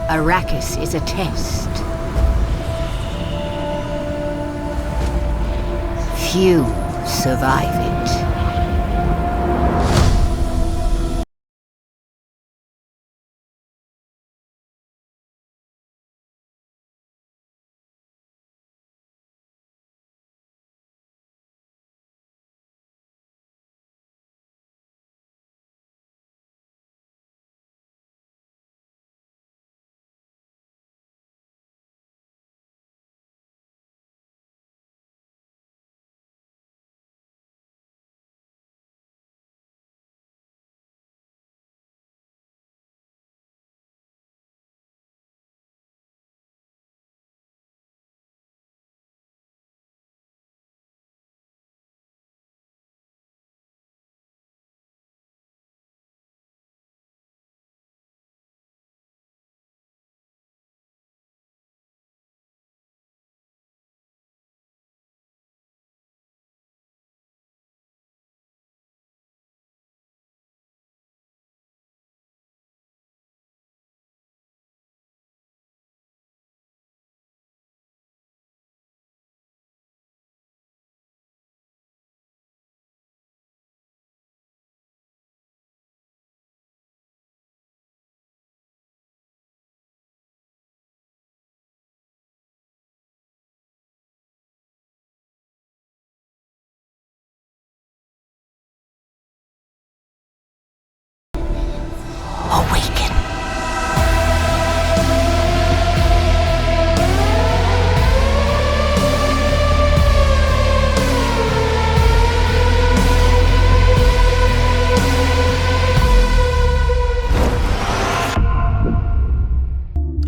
Arrakis is a test. Few survive it. Awaken.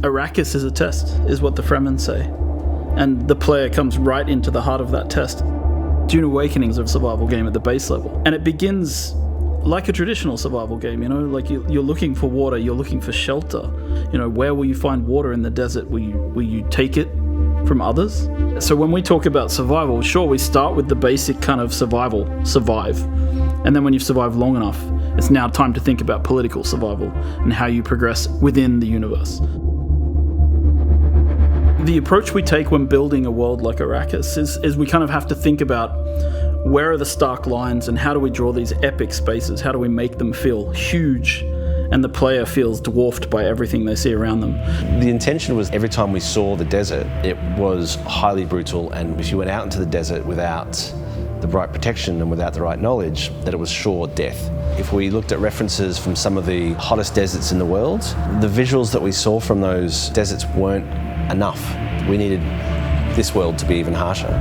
Arrakis is a test, is what the Fremen say. And the player comes right into the heart of that test. Dune Awakening is a survival game at the base level. And it begins like a traditional survival game, you know, like you're looking for water, you're looking for shelter. You know, where will you find water in the desert? Will you take it from others? So when we talk about survival, sure, we start with the basic kind of survive. And then when you've survived long enough, it's now time to think about political survival and how you progress within the universe. The approach we take when building a world like Arrakis is we kind of have to think about where are the stark lines and how do we draw these epic spaces? How do we make them feel huge and the player feels dwarfed by everything they see around them? The intention was every time we saw the desert, it was highly brutal, and if you went out into the desert without the right protection and without the right knowledge, that it was sure death. If we looked at references from some of the hottest deserts in the world, the visuals that we saw from those deserts weren't enough. We needed this world to be even harsher.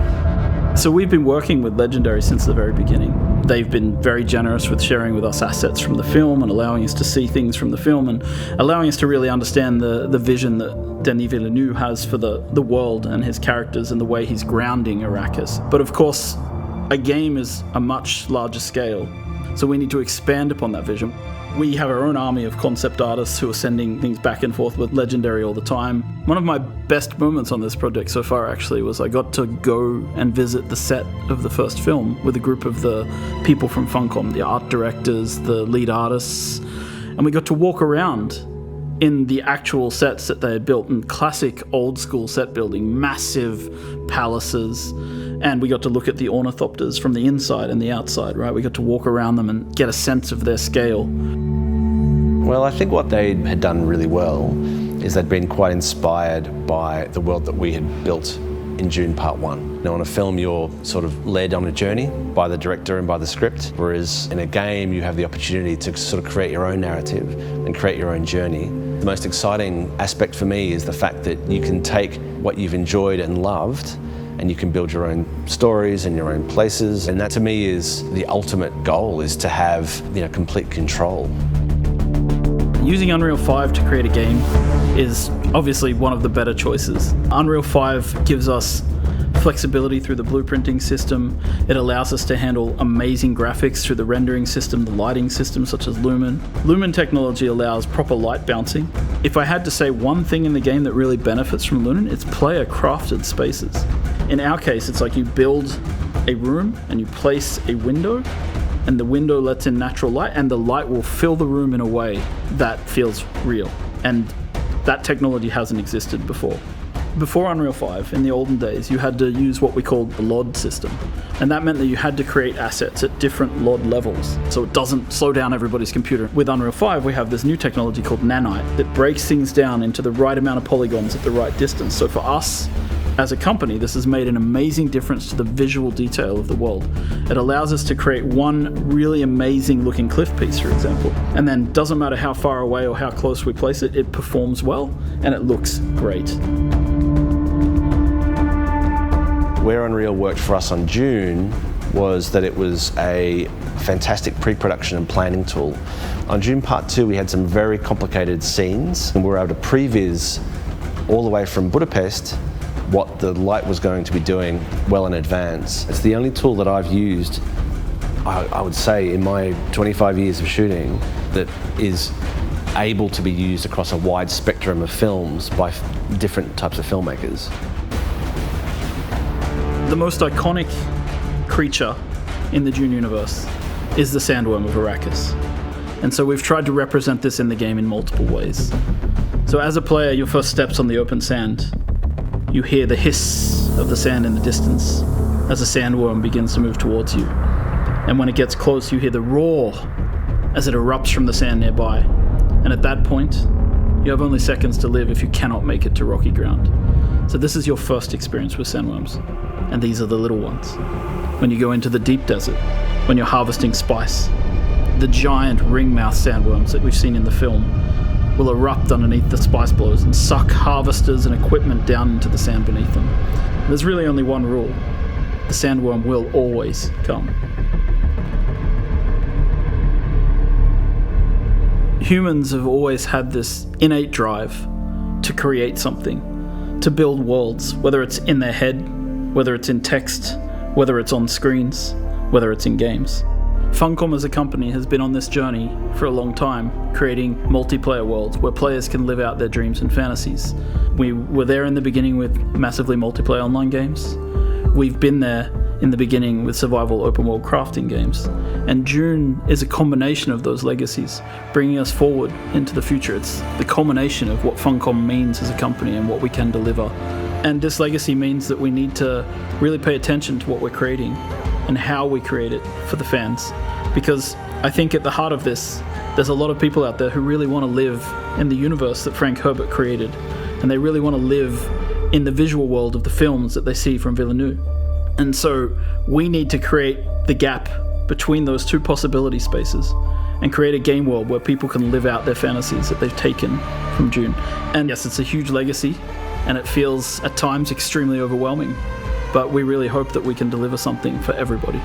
So we've been working with Legendary since the very beginning. They've been very generous with sharing with us assets from the film and allowing us to see things from the film and allowing us to really understand the vision that Denis Villeneuve has for the world and his characters and the way he's grounding Arrakis. But of course, a game is a much larger scale, so we need to expand upon that vision. We have our own army of concept artists who are sending things back and forth with Legendary all the time. One of my best moments on this project so far actually was I got to go and visit the set of the first film with a group of the people from Funcom, the art directors, the lead artists, and we got to walk around in the actual sets that they had built in classic old school set building, massive palaces, and we got to look at the ornithopters from the inside and the outside, right? We got to walk around them and get a sense of their scale. Well, I think what they had done really well is they'd been quite inspired by the world that we had built in Dune Part 1. Now, on a film, you're sort of led on a journey by the director and by the script, whereas in a game, you have the opportunity to sort of create your own narrative and create your own journey. The most exciting aspect for me is the fact that you can take what you've enjoyed and loved and you can build your own stories and your own places. And that to me is the ultimate goal, is to have, complete control. Using Unreal 5 to create a game is obviously one of the better choices. Unreal 5 gives us flexibility through the blueprinting system. It allows us to handle amazing graphics through the rendering system, the lighting system such as Lumen. Lumen technology allows proper light bouncing. If I had to say one thing in the game that really benefits from Lumen, it's player crafted spaces. In our case, it's like you build a room and you place a window, and the window lets in natural light, and the light will fill the room in a way that feels real. And That technology hasn't existed before. Before Unreal 5, in the olden days, you had to use what we called the LOD system. And that meant that you had to create assets at different LOD levels, so it doesn't slow down everybody's computer. With Unreal 5, we have this new technology called nanite that breaks things down into the right amount of polygons at the right distance. So for us, as a company, this has made an amazing difference to the visual detail of the world. It allows us to create one really amazing looking cliff piece, for example, and then doesn't matter how far away or how close we place it, it performs well and it looks great. Where Unreal worked for us on Dune was that it was a fantastic pre-production and planning tool. On Dune Part 2, we had some very complicated scenes, and we were able to previs all the way from Budapest what the light was going to be doing well in advance. It's the only tool that I've used, I would say, in my 25 years of shooting that is able to be used across a wide spectrum of films by different types of filmmakers. The most iconic creature in the Dune universe is the sandworm of Arrakis. And so we've tried to represent this in the game in multiple ways. So as a player, your first steps on the open sand, you hear the hiss of the sand in the distance as a sandworm begins to move towards you. And when it gets close, you hear the roar as it erupts from the sand nearby. And at that point, you have only seconds to live if you cannot make it to rocky ground. So this is your first experience with sandworms. And these are the little ones. When you go into the deep desert, when you're harvesting spice, the giant ring-mouth sandworms that we've seen in the film will erupt underneath the spice blows and suck harvesters and equipment down into the sand beneath them. There's really only one rule. The sandworm will always come. Humans have always had this innate drive to create something, to build worlds, whether it's in their head, whether it's in text, whether it's on screens, whether it's in games. Funcom as a company has been on this journey for a long time, creating multiplayer worlds where players can live out their dreams and fantasies. We were there in the beginning with massively multiplayer online games. We've been there in the beginning with survival open world crafting games. And Dune is a combination of those legacies, bringing us forward into the future. It's the culmination of what Funcom means as a company and what we can deliver. And this legacy means that we need to really pay attention to what we're creating and how we create it for the fans. Because I think at the heart of this, there's a lot of people out there who really want to live in the universe that Frank Herbert created. And they really want to live in the visual world of the films that they see from Villeneuve. And so we need to create the gap between those two possibility spaces and create a game world where people can live out their fantasies that they've taken from Dune. And yes, it's a huge legacy, and it feels at times extremely overwhelming, but we really hope that we can deliver something for everybody.